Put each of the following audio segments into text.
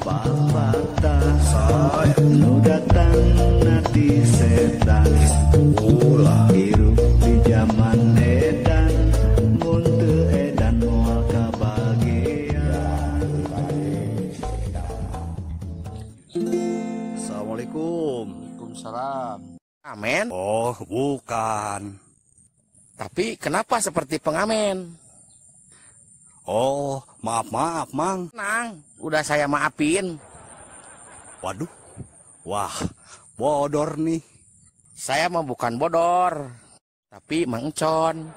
Babata nu datang nanti setan ulah hirup di zaman edan mun teu edan moal kabagean. Assalamualaikum. Waalaikumsalam. Pengamen? Oh, bukan. Tapi kenapa seperti pengamen? Oh, maaf, Mang. Tenang, udah saya maafin. Waduh, wah, bodor nih. Saya mah bukan bodor, tapi Mang Encon.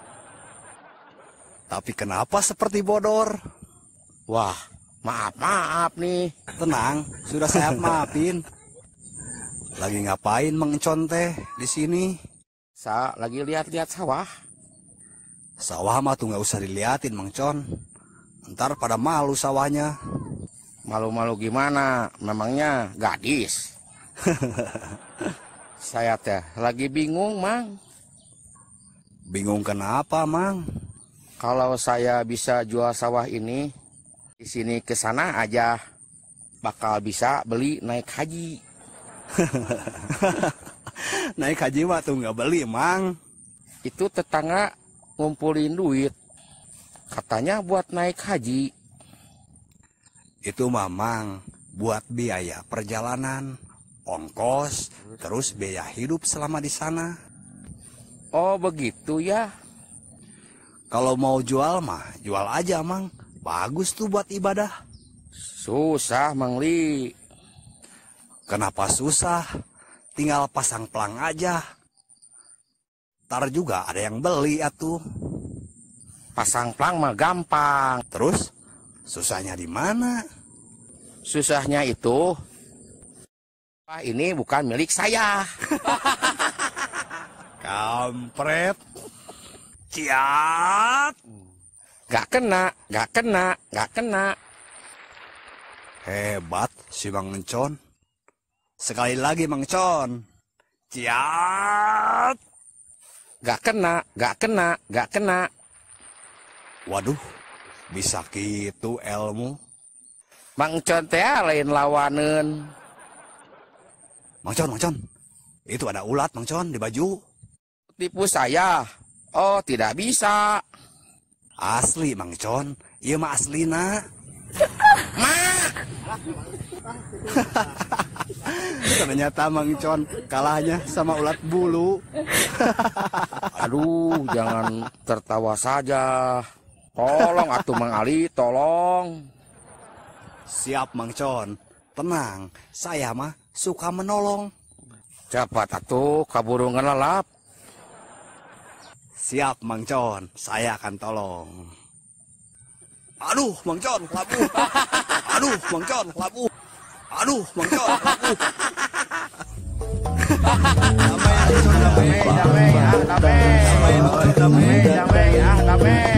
Tapi kenapa seperti bodor? Wah, maaf nih. Tenang, sudah saya maafin. Lagi ngapain Mang Encon teh di sini? Saya lagi lihat-lihat sawah. Sawah mah tuh nggak usah diliatin Mang Encon. Ntar pada malu sawahnya. Malu-malu gimana? Memangnya gadis? Saya teh lagi bingung, Mang. Bingung kenapa, Mang? Kalau saya bisa jual sawah ini, di sini ke sana aja, bakal bisa beli naik haji. Naik haji mah tuh nggak beli, Mang. Itu tetangga ngumpulin duit, katanya buat naik haji. Itu Mamang buat biaya perjalanan, ongkos, terus biaya hidup selama di sana. Oh begitu ya. Kalau mau jual mah, jual aja Mang. Bagus tuh buat ibadah. Susah Mang Li. Kenapa susah? Tinggal pasang pelang aja. Ntar juga ada yang beli atuh. Pasang pelang mah gampang. Terus susahnya di mana? Susahnya itu, ini bukan milik saya. Kampret. Ciat. Gak kena. Hebat si Mang Encon. Sekali lagi Mang Encon. Ciat. Gak kena. Waduh, bisa gitu ilmu. Mang Encon teh lain lawaneun. Mang Encon. Itu ada ulat Mang Encon di baju. Tipu saya. Oh, tidak bisa. Asli Mang Encon. Iya mah aslina. Ternyata Mang Encon kalahnya sama ulat bulu. Aduh, jangan tertawa saja. Tolong atuh Mang Ali, tolong. Siap Mang Encon. Tenang, saya mah suka menolong. Cepat atuh, kaburu ngelalap. Siap Mang Encon, saya akan tolong. Aduh, Mang Encon, labu. Aduh, Mang Encon, labu. Aduh, Mang Encon, labu. Damai.